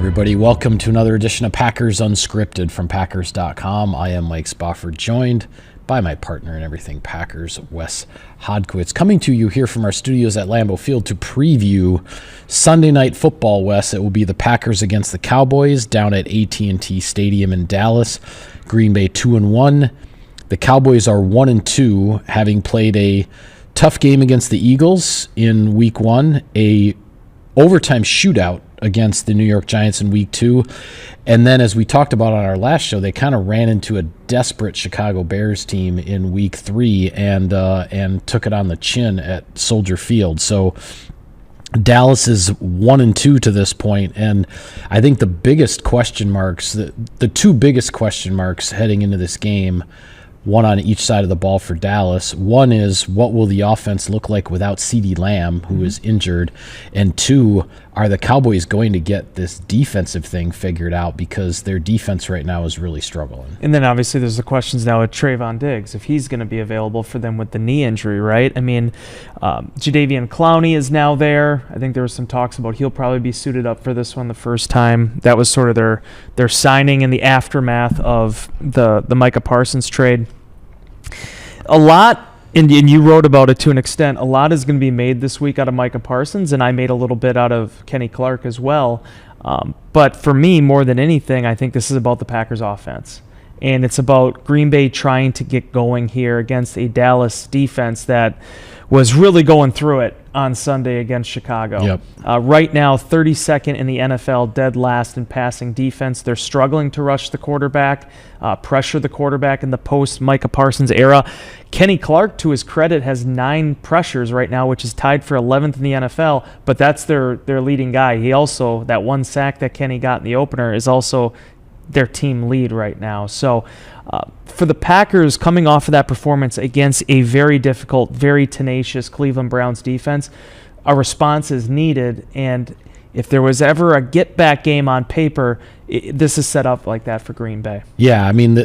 everybody. Welcome to another edition of Packers Unscripted from Packers.com. I am Mike Spofford, joined by my partner in everything Packers, Wes Hodkiewicz, coming to you here from our studios at Lambeau Field to preview Sunday Night Football, Wes. It will be the Packers against the Cowboys down at AT&T Stadium in Dallas. Green Bay 2-1. The Cowboys are 1-2, having played a tough game against the Eagles in Week 1, a overtime shootout against the New York Giants in Week 2. And then, as we talked about on our last show, they kind of ran into a desperate Chicago Bears team in Week 3 and took it on the chin at Soldier Field. So Dallas is 1-2 to this point, and I think the biggest question marks, the two biggest question marks heading into this game, one on each side of the ball for Dallas. One is, what will the offense look like without CeeDee Lamb, who is injured? And two, are the Cowboys going to get this defensive thing figured out, because their defense right now is really struggling? And then obviously there's the questions now with Trayvon Diggs, if he's going to be available for them with the knee injury, right? I mean, Jadeveon Clowney is now there. I think there was some talks about he'll probably be suited up for this one the first time. That was sort of their signing in the aftermath of the Micah Parsons trade. A lot, and you wrote about it to an extent, a lot is going to be made this week out of Micah Parsons, and I made a little bit out of Kenny Clark as well. But for me, more than anything, I think this is about the Packers offense. And it's about Green Bay trying to get going here against a Dallas defense that was really going through it on Sunday against Chicago. Yep. Right now, 32nd in the NFL, dead last in passing defense. They're struggling to rush the quarterback, pressure the quarterback in the post-Micah Parsons era. Kenny Clark, to his credit, has 9 pressures right now, which is tied for 11th in the NFL, but that's their leading guy. He also, that one sack that Kenny got in the opener, is also their team lead right now. So for the Packers, coming off of that performance against a very difficult, very tenacious Cleveland Browns defense, a response is needed. And if there was ever a get-back game on paper, this is set up like that for Green Bay. Yeah, I mean,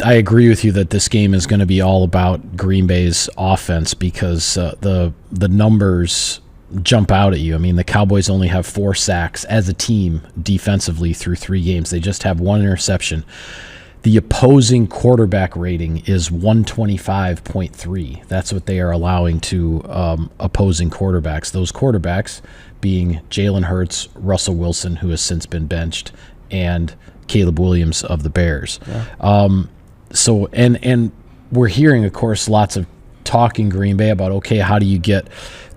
I agree with you that this game is going to be all about Green Bay's offense, because the numbers jump out at you. I mean, the Cowboys only have 4 sacks as a team defensively through 3 games. They just have 1 interception. The opposing quarterback rating is 125.3. That's what they are allowing to opposing quarterbacks. Those quarterbacks being Jalen Hurts, Russell Wilson, who has since been benched, and Caleb Williams of the Bears. Yeah. So we're hearing, of course, lots of talk in Green Bay about, okay, how do you get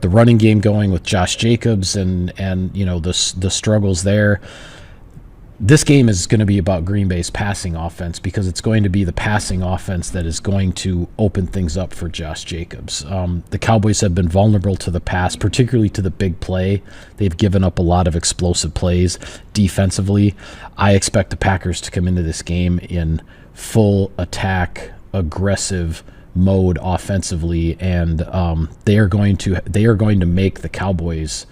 the running game going with Josh Jacobs and you know, the struggles there. This game is going to be about Green Bay's passing offense, because it's going to be the passing offense that is going to open things up for Josh Jacobs. The Cowboys have been vulnerable to the pass, particularly to the big play. They've given up a lot of explosive plays defensively. I expect the Packers to come into this game in full attack, aggressive mode offensively, and they are going to make the Cowboys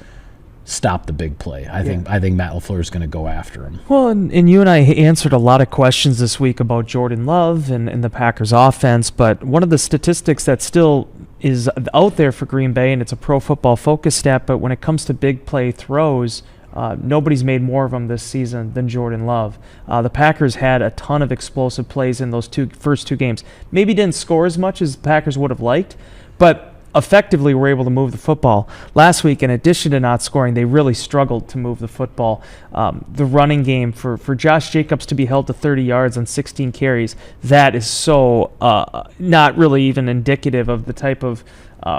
stop the big play. I think Matt LaFleur is going to go after him. Well, and you and I answered a lot of questions this week about Jordan Love and the Packers offense, but one of the statistics that still is out there for Green Bay, and it's a Pro Football Focus stat, but when it comes to big play throws, nobody's made more of them this season than Jordan Love. The Packers had a ton of explosive plays in those first two games. Maybe didn't score as much as the Packers would have liked, but effectively were able to move the football. Last week, in addition to not scoring, they really struggled to move the football. The running game, for Josh Jacobs to be held to 30 yards on 16 carries, that is so not really even indicative of the type of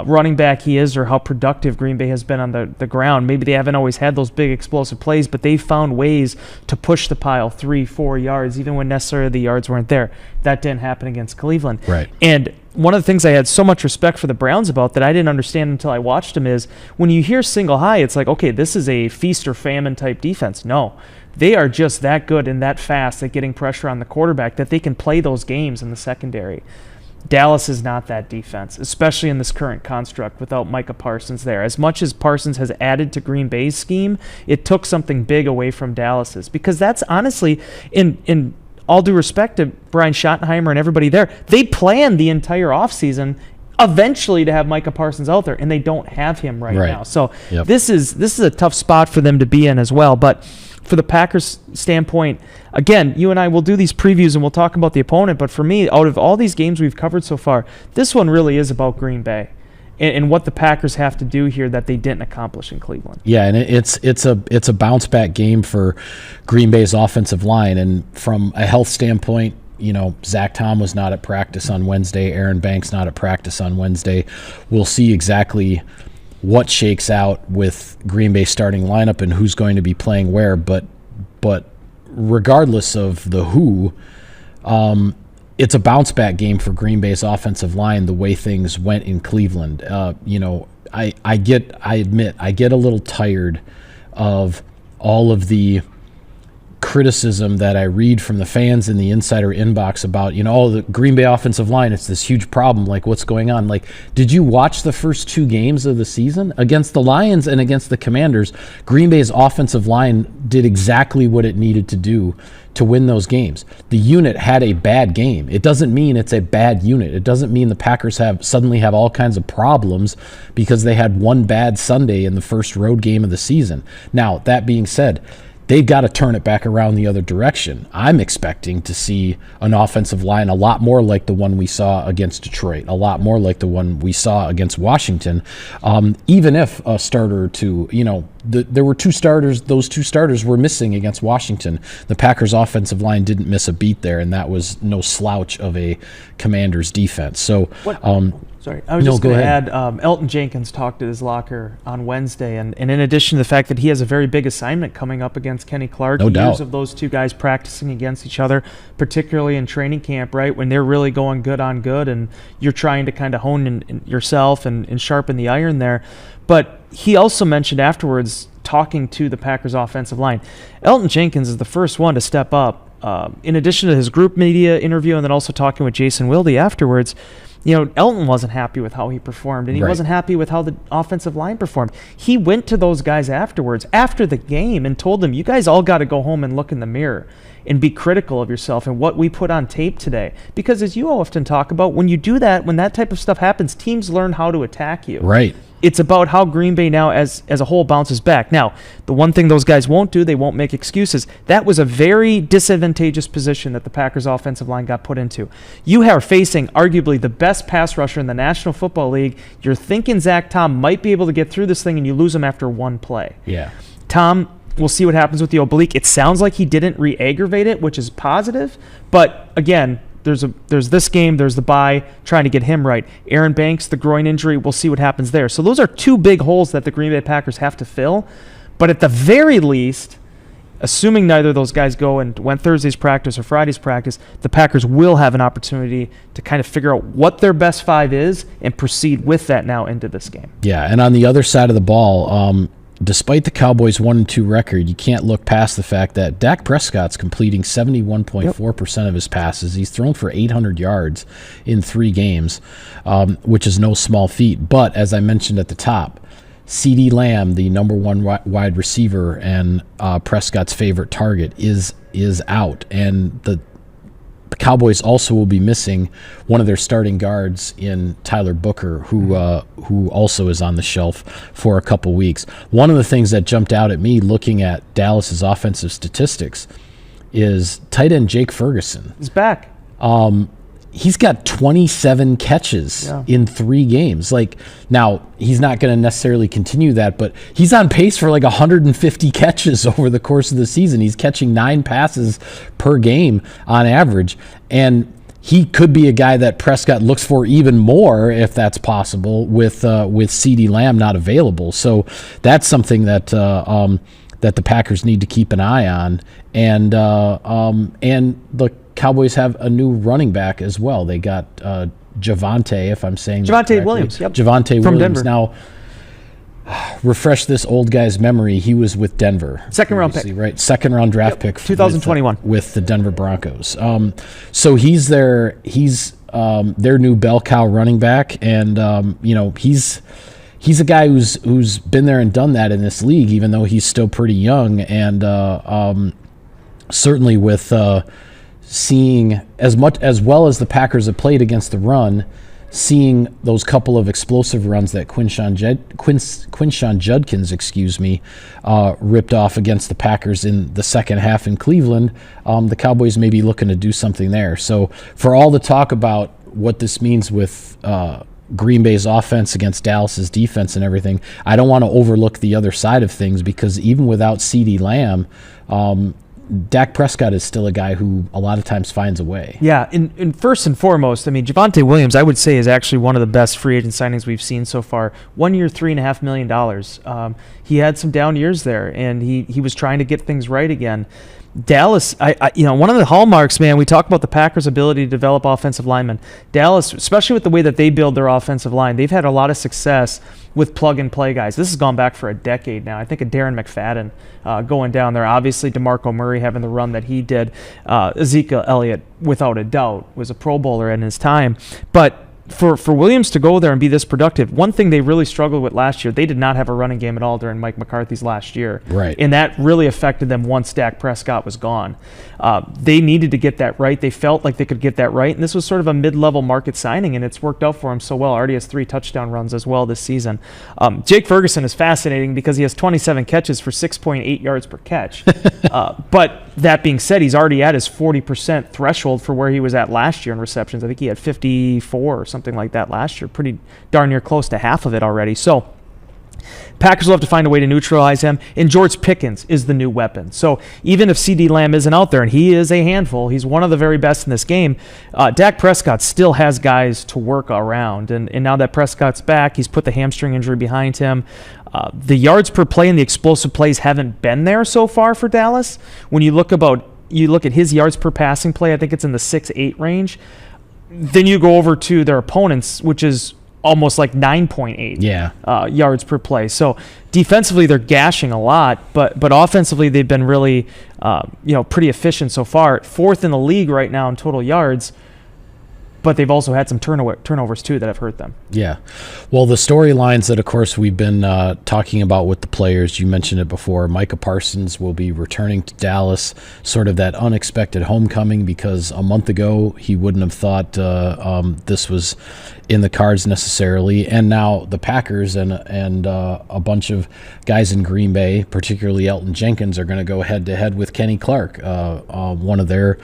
running back he is, or how productive Green Bay has been on the ground. Maybe they haven't always had those big explosive plays, but they've found ways to push the pile 3-4 yards, even when necessarily the yards weren't there. That didn't happen against Cleveland. Right. And one of the things I had so much respect for the Browns about that I didn't understand until I watched them is, when you hear single high, it's like, okay, this is a feast or famine type defense. No, they are just that good and that fast at getting pressure on the quarterback that they can play those games in the secondary. Dallas is not that defense, especially in this current construct without Micah Parsons there. As much as Parsons has added to Green Bay's scheme, it took something big away from Dallas's, because that's honestly, in all due respect to Brian Schottenheimer and everybody there, they planned the entire offseason eventually to have Micah Parsons out there, and they don't have him right now. So this is a tough spot for them to be in as well. But for the Packers standpoint, again, you and I will do these previews and we'll talk about the opponent, but for me, out of all these games we've covered so far, this one really is about Green Bay and what the Packers have to do here that they didn't accomplish in Cleveland. Yeah, and it's a bounce back game for Green Bay's offensive line, and from a health standpoint, Zach Tom was not at practice on Wednesday, Aaron Banks not at practice on Wednesday. We'll see exactly what shakes out with Green Bay starting lineup and who's going to be playing where, but regardless of the who, it's a bounce back game for Green Bay's offensive line the way things went in Cleveland. I admit I get a little tired of all of the criticism that I read from the fans in the insider inbox about, the Green Bay offensive line, it's this huge problem, like what's going on? Like, did you watch the first 2 games of the season? Against the Lions and against the Commanders, Green Bay's offensive line did exactly what it needed to do to win those games. The unit had a bad game. It doesn't mean it's a bad unit. It doesn't mean the Packers suddenly have all kinds of problems because they had one bad Sunday in the first road game of the season. Now, that being said, they've got to turn it back around the other direction. I'm expecting to see an offensive line a lot more like the one we saw against Detroit, a lot more like the one we saw against Washington. Even if a starter or two, there were 2 starters, those 2 starters were missing against Washington. The Packers offensive line didn't miss a beat there, and that was no slouch of a Commander's defense. So, Sorry, I was just going to add, Elton Jenkins talked at his locker on Wednesday, and in addition to the fact that he has a very big assignment coming up against Kenny Clark, no doubt. Years of those 2 guys practicing against each other, particularly in training camp, right, when they're really going good on good, and you're trying to kind of hone in yourself and sharpen the iron there. But he also mentioned afterwards, talking to the Packers offensive line, Elton Jenkins is the first one to step up. In addition to his group media interview and then also talking with Jason Wilde afterwards, Elton wasn't happy with how he performed, and he wasn't happy with how the offensive line performed. He went to those guys afterwards, after the game, and told them, you guys all got to go home and look in the mirror and be critical of yourself and what we put on tape today. Because as you often talk about, when you do that, when that type of stuff happens, teams learn how to attack you. Right. It's about how Green Bay now as a whole bounces back. Now, the one thing those guys won't do, they won't make excuses. That was a very disadvantageous position that the Packers offensive line got put into. You are facing arguably the best pass rusher in the National Football League. You're thinking Zach Tom might be able to get through this thing, and you lose him after 1 play. Yeah. Tom, we'll see what happens with the oblique. It sounds like he didn't re-aggravate it, which is positive. But again, there's this game, there's the bye, trying to get him right. Aaron Banks, the groin injury, we'll see what happens there. So those are 2 big holes that the Green Bay Packers have to fill. But at the very least, assuming neither of those guys go and went Thursday's practice or Friday's practice, the Packers will have an opportunity to kind of figure out what their best 5 is and proceed with that now into this game. Yeah, and on the other side of the ball, despite the Cowboys' 1-2 record, you can't look past the fact that Dak Prescott's completing 71.4% of his passes. He's thrown for 800 yards in 3 games, which is no small feat. But as I mentioned at the top, CeeDee Lamb, the number 1 wide receiver and Prescott's favorite target, is out, and the Cowboys also will be missing one of their starting guards in Tyler Booker, who also is on the shelf for a couple weeks. One of the things that jumped out at me looking at Dallas's offensive statistics is tight end Jake Ferguson. He's back. He's got 27 catches in 3 games. Now, he's not going to necessarily continue that, but he's on pace for 150 catches over the course of the season. He's catching 9 passes per game on average, and he could be a guy that Prescott looks for even more if that's possible with CeeDee Lamb not available. So that's something that the Packers need to keep an eye on, and the Cowboys have a new running back as well. They got Javonte, if I'm saying Javonte Williams. Yep. Javonte From Williams. Denver. Now, refresh this old guy's memory. He was with Denver. Second round pick. Right? Second round draft pick. 2021. With the Denver Broncos. So he's their new bell cow running back, and he's a guy who's been there and done that in this league, even though he's still pretty young, and certainly with seeing as well as the Packers have played against the run, seeing those couple of explosive runs that Quinshon Judkins, ripped off against the Packers in the second half in Cleveland, the Cowboys may be looking to do something there. So for all the talk about what this means with Green Bay's offense against Dallas's defense and everything, I don't want to overlook the other side of things, because even without CeeDee Lamb, Dak Prescott is still a guy who a lot of times finds a way. Yeah, and first and foremost, I mean, Javonte Williams, I would say, is actually one of the best free agent signings we've seen so far. 1 year, $3.5 million. He had some down years there, and he was trying to get things right again. Dallas, one of the hallmarks, man, we talk about the Packers' ability to develop offensive linemen. Dallas, especially with the way that they build their offensive line, they've had a lot of success with plug-and-play guys. This has gone back for a decade now. I think of Darren McFadden going down there. Obviously, DeMarco Murray having the run that he did. Ezekiel Elliott, without a doubt, was a Pro Bowler in his time. But for Williams to go there and be this productive, one thing they really struggled with last year, they did not have a running game at all during Mike McCarthy's last year. Right. And that really affected them once Dak Prescott was gone. They needed to get that right. They felt like they could get that right. And this was sort of a mid-level market signing, and it's worked out for him so well. Already has 3 touchdown runs as well this season. Jake Ferguson is fascinating because he has 27 catches for 6.8 yards per catch. But that being said, he's already at his 40% threshold for where he was at last year in receptions. I think he had 54 or something like that last year. Pretty darn near close to half of it already. So Packers will have to find a way to neutralize him, and George Pickens is the new weapon. So even if CeeDee Lamb isn't out there, and he is a handful, he's one of the very best in this game, Dak Prescott still has guys to work around. And now that Prescott's back, he's put the hamstring injury behind him. The yards per play and the explosive plays haven't been there so far for Dallas. When you look at his yards per passing play, I think it's in the 6-8 range. Then you go over to their opponents, which is almost like 9.8 yards per play. So defensively, they're gashing a lot, but offensively, they've been really pretty efficient so far. 4th in the league right now in total yards, but they've also had some turnovers too that have hurt them. Yeah. Well, the storylines that, of course, we've been talking about with the players, you mentioned it before, Micah Parsons will be returning to Dallas, sort of that unexpected homecoming, because a month ago he wouldn't have thought this was in the cards necessarily. And now the Packers and a bunch of guys in Green Bay, particularly Elton Jenkins, are going to go head-to-head with Kenny Clark, one of their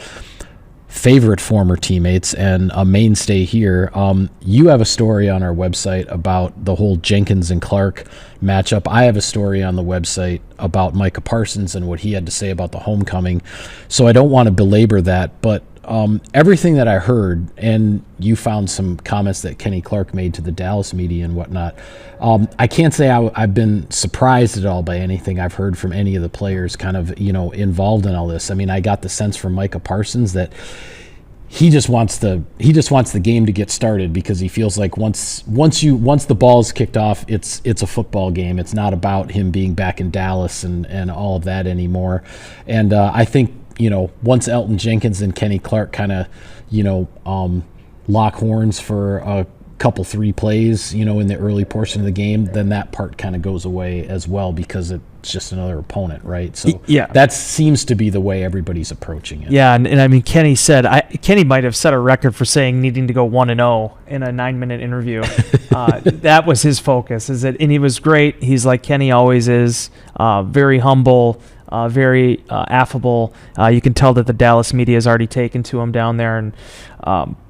favorite former teammates and a mainstay here. You have a story on our website about the whole Jenkins and Clark matchup. I have a story on the website about Micah Parsons and what he had to say about the homecoming. So I don't want to belabor that, but everything that I heard, and you found some comments that Kenny Clark made to the Dallas media and whatnot, I can't say I've been surprised at all by anything I've heard from any of the players kind of, involved in all this. I mean, I got the sense from Micah Parsons that he just wants the game to get started, because he feels like once the ball's kicked off, it's a football game. It's not about him being back in Dallas and all of that anymore. And I think, once Elton Jenkins and Kenny Clark kind of, lock horns for a couple 3 plays, in the early portion of the game, then that part kind of goes away as well, because it's just another opponent, right? So yeah, that seems to be the way everybody's approaching it. Yeah, and I mean, Kenny might have set a record for saying needing to go 1-0 in a 9-minute interview. That was his focus, and he was great. He's like Kenny always is, very humble, very affable. You can tell that the Dallas media has already taken to him down there, and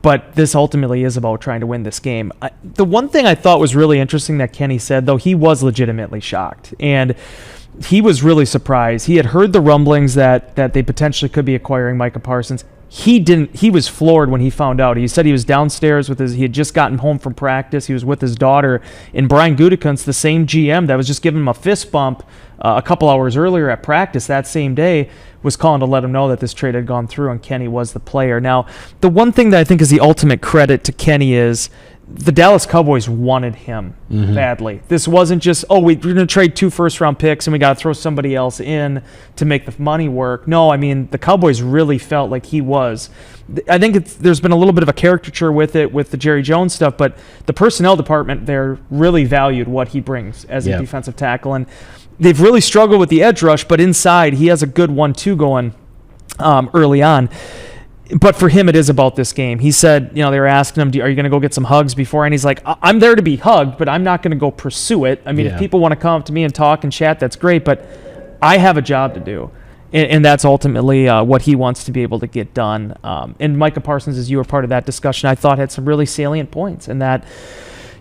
but this ultimately is about trying to win this game. The one thing I thought was really interesting that Kenny said, though, he was legitimately shocked, and he was really surprised. He had heard the rumblings that they potentially could be acquiring Micah Parsons. He was floored when he found out. He said he was downstairs he had just gotten home from practice. He was with his daughter, and Brian Gutekunst, the same GM that was just giving him a fist bump a couple hours earlier at practice that same day, was calling to let him know that this trade had gone through and Kenny was the player. Now, the one thing that I think is the ultimate credit to Kenny is the Dallas Cowboys wanted him badly. This wasn't just, we're going to trade 2 first-round picks and we got to throw somebody else in to make the money work. No, I mean, the Cowboys really felt like he was. I think there's been a little bit of a caricature with it, with the Jerry Jones stuff, but the personnel department there really valued what he brings as a defensive tackle. And they've really struggled with the edge rush, but inside he has a good 1-2 going early on. But for him, it is about this game. He said, they were asking him, are you going to go get some hugs before? And he's like, I'm there to be hugged, but I'm not going to go pursue it. I mean, if people want to come up to me and talk and chat, that's great, but I have a job to do. And that's ultimately what he wants to be able to get done. And Micah Parsons, as you were part of that discussion, I thought had some really salient points. And that,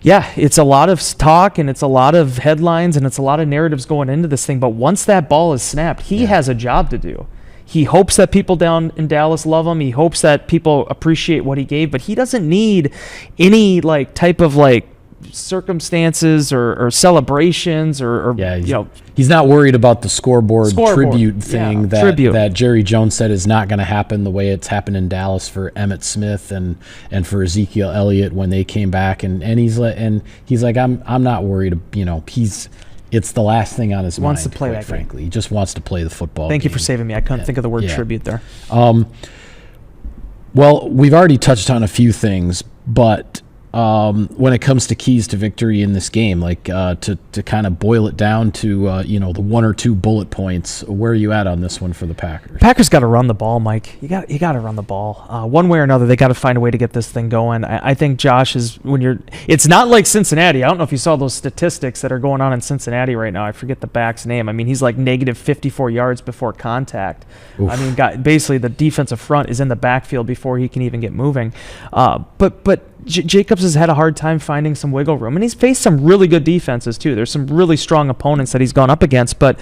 it's a lot of talk and it's a lot of headlines and it's a lot of narratives going into this thing. But once that ball is snapped, he has a job to do. He hopes that people down in Dallas love him. He hopes that people appreciate what he gave, but he doesn't need any type of circumstances or celebrations or he's not worried about the scoreboard tribute thing that Jerry Jones said is not going to happen the way it's happened in Dallas for Emmitt Smith and for Ezekiel Elliott when they came back, and he's like I'm not worried. It's the last thing on his mind. Wants to play that frankly. game. He just wants to play the football. Thank game. you for saving me. I couldn't think of the word tribute there. Well, we've already touched on a few things, but when it comes to keys to victory in this game, to kind of boil it down to the one or two bullet points, where are you at on this one for the Packers? Packers got to run the ball, Mike. You got to run the ball one way or another. They got to find a way to get this thing going. I think Josh is it's not like Cincinnati. I don't know if you saw those statistics that are going on in Cincinnati right now. I forget the back's name. I mean, he's like negative 54 yards before contact. Oof. I mean, basically the defensive front is in the backfield before he can even get moving. But Jacobs has had a hard time finding some wiggle room, and he's faced some really good defenses too. There's some really strong opponents that he's gone up against, but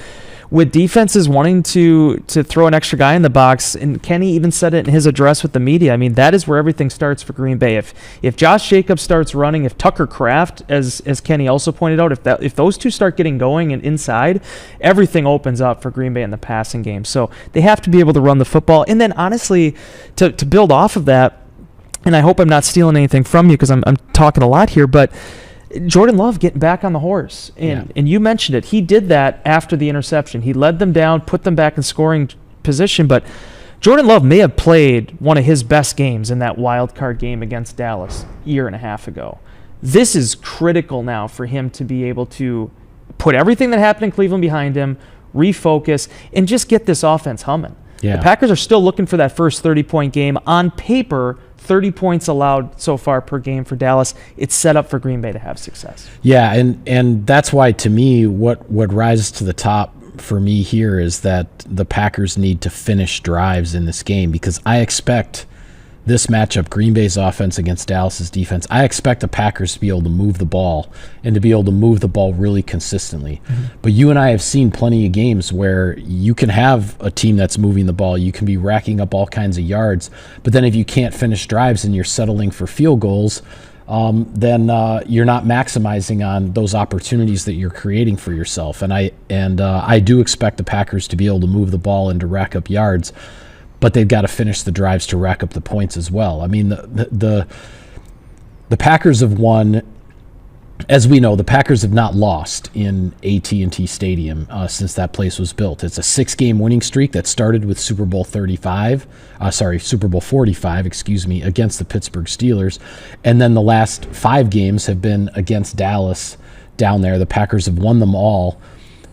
with defenses wanting to throw an extra guy in the box, and Kenny even said it in his address with the media, I mean, that is where everything starts for Green Bay. If Josh Jacobs starts running, if Tucker Kraft, as Kenny also pointed out, if those two start getting going and inside, everything opens up for Green Bay in the passing game. So they have to be able to run the football. And then honestly, to build off of that, and I hope I'm not stealing anything from you because I'm talking a lot here, but Jordan Love getting back on the horse. And you mentioned it. He did that after the interception. He led them down, put them back in scoring position, but Jordan Love may have played one of his best games in that wild card game against Dallas a year and a half ago. This is critical now for him to be able to put everything that happened in Cleveland behind him, refocus, and just get this offense humming. Yeah. The Packers are still looking for that first 30-point game. On paper, 30 points allowed so far per game for Dallas. It's set up for Green Bay to have success. Yeah, and that's why, to me, what rises to the top for me here is that the Packers need to finish drives in this game, because I expect this matchup, Green Bay's offense against Dallas's defense, I expect the Packers to be able to move the ball and to be able to move the ball really consistently. Mm-hmm. But you and I have seen plenty of games where you can have a team that's moving the ball, you can be racking up all kinds of yards, but then if you can't finish drives and you're settling for field goals, then you're not maximizing on those opportunities that you're creating for yourself. And I do expect the Packers to be able to move the ball and to rack up yards, but they've got to finish the drives to rack up the points as well. I mean, the Packers have won, as we know, the Packers have not lost in AT&T Stadium since that place was built. It's a 6-game winning streak that started with Super Bowl 45, against the Pittsburgh Steelers. And then the last 5 games have been against Dallas down there. The Packers have won them all.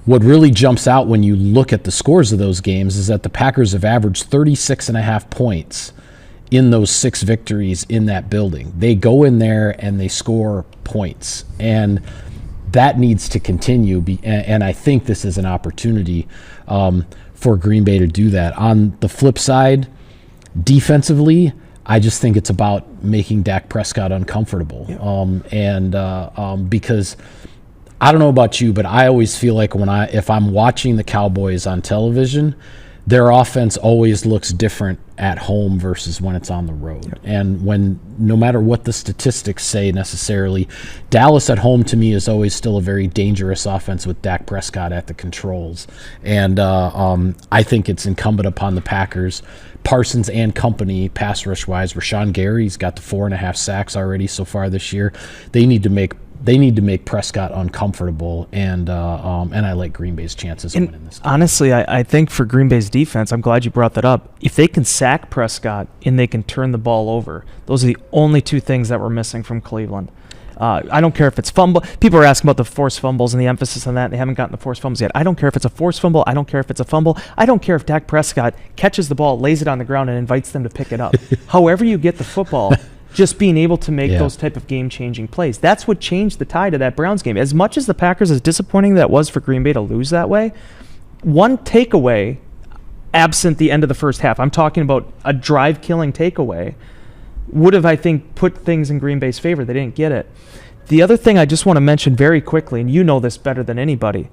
What really jumps out when you look at the scores of those games is that the Packers have averaged 36.5 points in those 6 victories in that building. They go in there and they score points, and that needs to continue. And I think this is an opportunity for Green Bay to do that. On the flip side, defensively, I just think it's about making Dak Prescott uncomfortable. Yeah. Because I don't know about you, but I always feel like if I'm watching the Cowboys on television, their offense always looks different at home versus when it's on the road. Yep. And no matter what the statistics say necessarily, Dallas at home to me is always still a very dangerous offense with Dak Prescott at the controls. And I think it's incumbent upon the Packers, Parsons and company, pass rush-wise. Rashawn Gary's got the 4.5 sacks already so far this year. They need to make Prescott uncomfortable, and I like Green Bay's chances of winning this game. Honestly, I think for Green Bay's defense, I'm glad you brought that up. If they can sack Prescott and they can turn the ball over, those are the only 2 things that we're missing from Cleveland. I don't care if it's fumble. People are asking about the forced fumbles and the emphasis on that. They haven't gotten the forced fumbles yet. I don't care if it's a forced fumble. I don't care if it's a fumble. I don't care if Dak Prescott catches the ball, lays it on the ground, and invites them to pick it up. However you get the football, just being able to make those type of game-changing plays. That's what changed the tide of that Browns game. As much as the Packers, as disappointing that was for Green Bay to lose that way, one takeaway, absent the end of the first half, I'm talking about a drive-killing takeaway, would have, I think, put things in Green Bay's favor. They didn't get it. The other thing I just want to mention very quickly, and you know this better than anybody,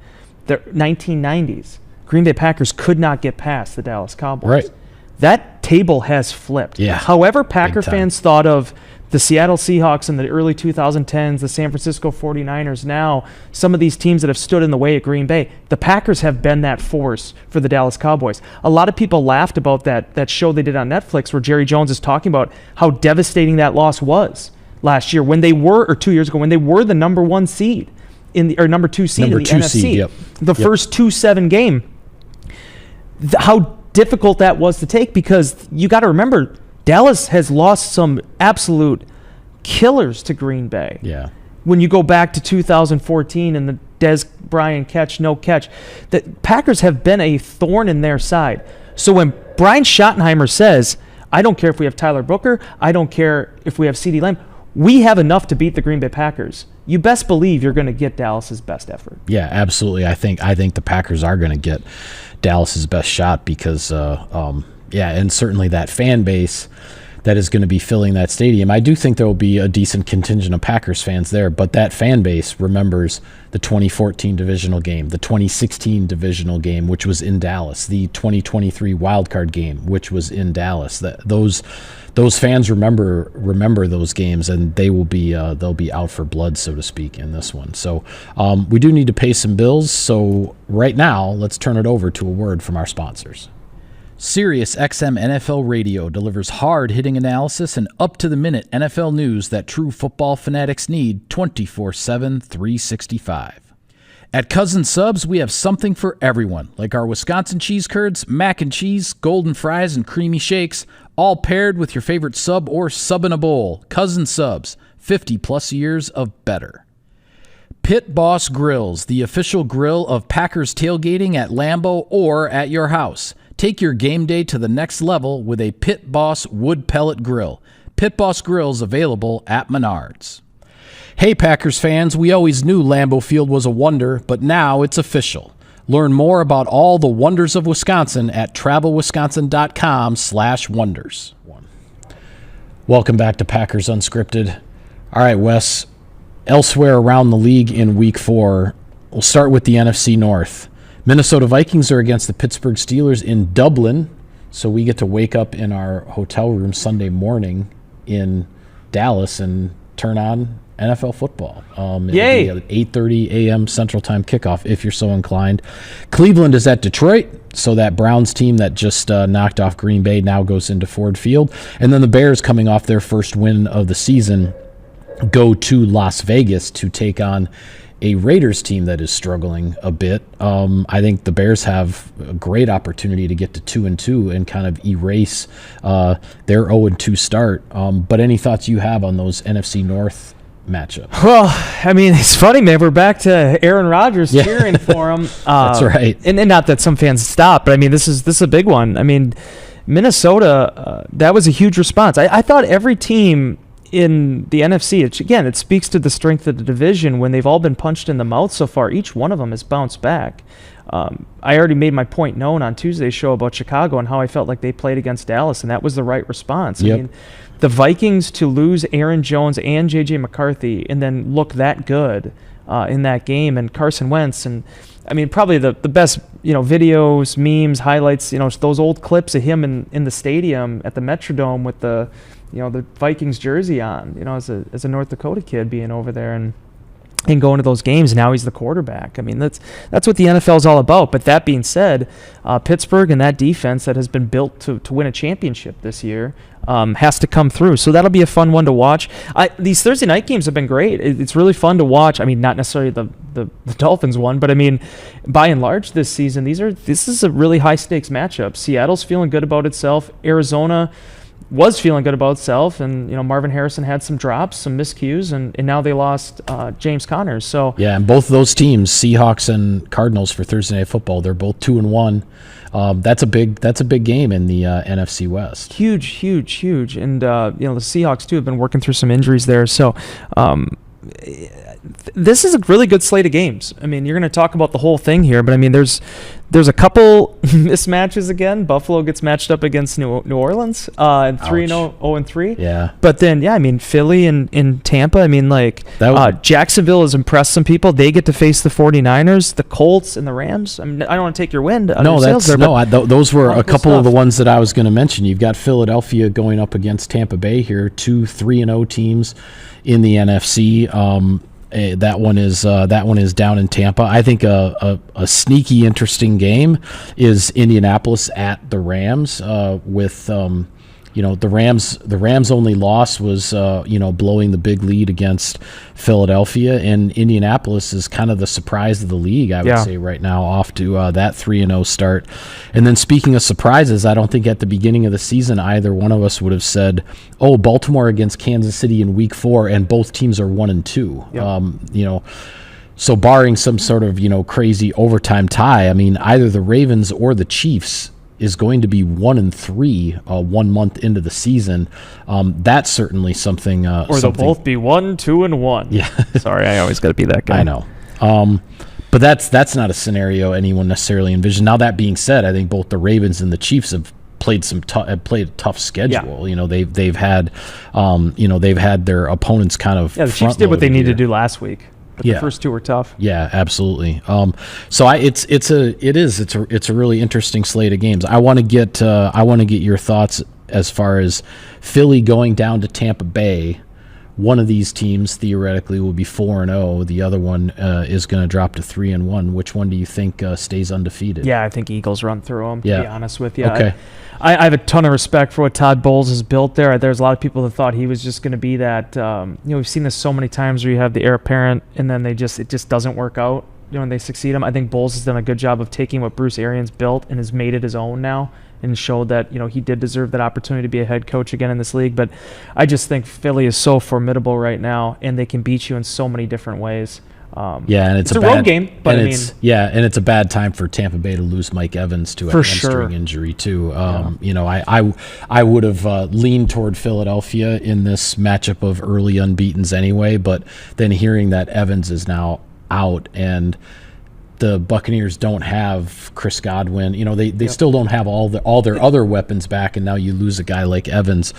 the 1990s, Green Bay Packers could not get past the Dallas Cowboys. Right. That table has flipped. Yeah. However Packer fans thought of the Seattle Seahawks in the early 2010s, the San Francisco 49ers now, some of these teams that have stood in the way at Green Bay, the Packers have been that force for the Dallas Cowboys. A lot of people laughed about that show they did on Netflix where Jerry Jones is talking about how devastating that loss was last year when they were, or 2 years ago, when they were the number 1 seed or number 2 seed in the NFC. The first 2-7 game. How difficult that was to take, because you got to remember, Dallas has lost some absolute killers to Green Bay. Yeah. When you go back to 2014 and the Des Bryant catch, no catch, the Packers have been a thorn in their side. So when Brian Schottenheimer says, I don't care if we have Tyler Booker, I don't care if we have CeeDee Lamb, we have enough to beat the Green Bay Packers. You best believe you're going to get Dallas's best effort. Yeah, absolutely. I think the Packers are going to get Dallas's best shot because, and certainly that fan base that is going to be filling that stadium. I do think there will be a decent contingent of Packers fans there, but that fan base remembers the 2014 divisional game, the 2016 divisional game, which was in Dallas, the 2023 wildcard game, which was in Dallas. Those fans remember those games, and they'll be out for blood, so to speak, in this one. So we do need to pay some bills. So right now, let's turn it over to a word from our sponsors. Sirius XM NFL Radio delivers hard-hitting analysis and up-to-the-minute NFL news that true football fanatics need 24/7, 365. At Cousin Subs, we have something for everyone, like our Wisconsin cheese curds, mac and cheese, golden fries, and creamy shakes, all paired with your favorite sub or sub in a bowl. Cousin Subs, 50-plus years of better. Pit Boss Grills, the official grill of Packers tailgating at Lambeau or at your house. Take your game day to the next level with a Pit Boss wood pellet grill. Pit Boss Grills available at Menards. Hey Packers fans, we always knew Lambeau Field was a wonder, but now it's official. Learn more about all the wonders of Wisconsin at travelwisconsin.com/wonders. Welcome back to Packers Unscripted. All right, Wes, elsewhere around the league in Week 4, we'll start with the NFC North. Minnesota Vikings are against the Pittsburgh Steelers in Dublin, so we get to wake up in our hotel room Sunday morning in Dallas and turn on NFL football. Yay! At 8:30 a.m. Central Time kickoff, if you're so inclined. Cleveland is at Detroit, so that Browns team that just knocked off Green Bay now goes into Ford Field. And then the Bears, coming off their first win of the season, go to Las Vegas to take on a Raiders team that is struggling a bit. I think the Bears have a great opportunity to get to 2-2 and kind of erase their 0-2 start. But any thoughts you have on those NFC North matchups? Well, I mean, it's funny, man. We're back to Aaron Rodgers cheering for him. That's right. And not that some fans stop, but I mean, this is a big one. I mean, Minnesota, that was a huge response. I thought every team in the NFC, it speaks to the strength of the division. When they've all been punched in the mouth so far, each one of them has bounced back. I already made my point known on Tuesday's show about Chicago and how I felt like they played against Dallas, and that was the right response. Yep. I mean, the Vikings to lose Aaron Jones and J.J. McCarthy and then look that good in that game, and Carson Wentz, and I mean, probably the best, videos, memes, highlights, those old clips of him in the stadium at the Metrodome with the Vikings jersey on, as a North Dakota kid being over there and going to those games. Now he's the quarterback. I mean, that's what the NFL is all about. But that being said, Pittsburgh and that defense that has been built to win a championship this year has to come through. So that'll be a fun one to watch. These Thursday night games have been great. It's really fun to watch. I mean, not necessarily the Dolphins one, but I mean, by and large this season, this is a really high stakes matchup. Seattle's feeling good about itself. Arizona, was feeling good about itself, and Marvin Harrison had some drops, some miscues, and now they lost James Connors. So yeah, and both those teams, Seahawks and Cardinals for Thursday Night Football, they're both 2-1. That's a big game in the NFC West. Huge, and the Seahawks too have been working through some injuries there. So this is a really good slate of games. I mean, you're going to talk about the whole thing here, but I mean, there's a couple mismatches again. Buffalo gets matched up against New Orleans, and 3-0-3. Yeah. But then, I mean, Philly and Tampa. I mean, like Jacksonville has impressed some people. They get to face the 49ers, the Colts, and the Rams. I mean, I don't want to take your wind. Those were a couple of the ones that I was going to mention. You've got Philadelphia going up against Tampa Bay here, 2 3-0 teams in the NFC. That one is down in Tampa. I think a sneaky, interesting game is Indianapolis at the Rams. The Rams' only loss was blowing the big lead against Philadelphia, and Indianapolis is kind of the surprise of the league, I would say right now, off to that 3-0 start. And then speaking of surprises, I don't think at the beginning of the season either one of us would have said, "Oh, Baltimore against Kansas City in Week 4," and both teams are 1-2. Yep. So barring some sort of crazy overtime tie, I mean, either the Ravens or the Chiefs is going to be 1-3 1 month into the season. That's certainly something. Or they'll both be 1-2-1. Yeah. Sorry, I always got to be that guy. I know. But that's not a scenario anyone necessarily envisioned. Now that being said, I think both the Ravens and the Chiefs have played a tough schedule. Yeah. They've had their opponents kind of. Yeah, the Chiefs did what they needed to do last week. But the first two were tough. Yeah, absolutely. So it's a really interesting slate of games. I want to get your thoughts as far as Philly going down to Tampa Bay. One of these teams theoretically will be 4-0. The other one is going to drop to 3-1. Which one do you think stays undefeated? Yeah, I think Eagles run through them. Yeah. To be honest with you. Okay. I have a ton of respect for what Todd Bowles has built there. There's a lot of people that thought he was just going to be that. We've seen this so many times where you have the heir apparent and then it just doesn't work out. When they succeed him, I think Bowles has done a good job of taking what Bruce Arians built and has made it his own now, and showed that he did deserve that opportunity to be a head coach again in this league. But I just think Philly is so formidable right now, and they can beat you in so many different ways. And it's a road game, but and it's a bad time for Tampa Bay to lose Mike Evans to a hamstring injury too. I would have leaned toward Philadelphia in this matchup of early unbeatens anyway, but then hearing that Evans is now out and the Buccaneers don't have Chris Godwin. They still don't have all their other weapons back, and now you lose a guy like Evans.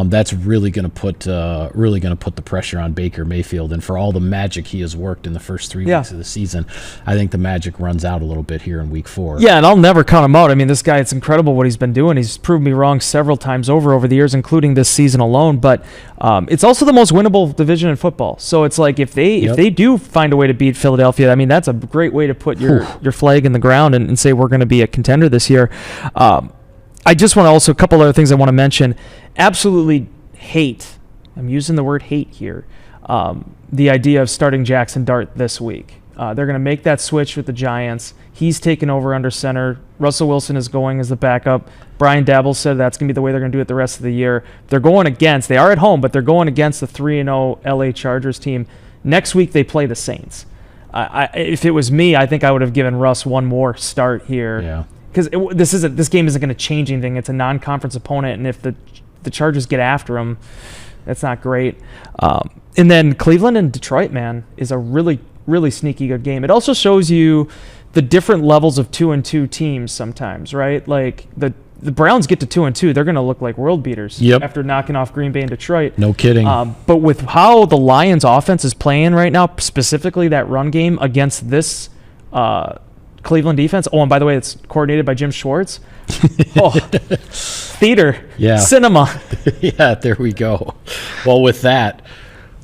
That's really going to put the pressure on Baker Mayfield. And for all the magic he has worked in the first 3 weeks of the season, I think the magic runs out a little bit here in Week 4. Yeah, and I'll never count him out. I mean, this guy, it's incredible what he's been doing. He's proved me wrong several times over the years, including this season alone. But it's also the most winnable division in football. So it's like if they do find a way to beat Philadelphia, I mean, that's a great way to put your flag in the ground and say we're going to be a contender this year. I just want to also, a couple other things I want to mention. Absolutely hate, I'm using the word hate here, the idea of starting Jackson Dart this week. They're going to make that switch with the Giants. He's taken over under center. Russell Wilson is going as the backup. Brian Dabble said that's going to be the way they're going to do it the rest of the year. They are at home, but they're going against the 3-0 LA Chargers team. Next week they play the Saints. If it was me, I think I would have given Russ one more start here. Yeah. Because this game isn't going to change anything. It's a non-conference opponent, and if the Chargers get after him, that's not great. And then Cleveland and Detroit, man, is a really, really sneaky good game. It also shows you the different levels of 2-2 teams sometimes, right? Like the Browns get to 2-2, they're going to look like world beaters after knocking off Green Bay and Detroit. No kidding. But with how the Lions offense is playing right now, specifically that run game against this Cleveland defense. Oh, and by the way, it's coordinated by Jim Schwartz. Theater. Yeah. Cinema. Yeah, there we go. Well, with that,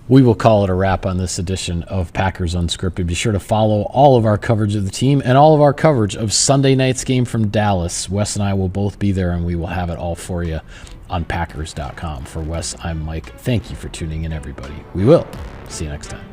we will call it a wrap on this edition of Packers Unscripted. Be sure to follow all of our coverage of the team and all of our coverage of Sunday night's game from Dallas. Wes and I will both be there, and we will have it all for you on Packers.com. For Wes, I'm Mike. Thank you for tuning in, everybody. We will see you next time.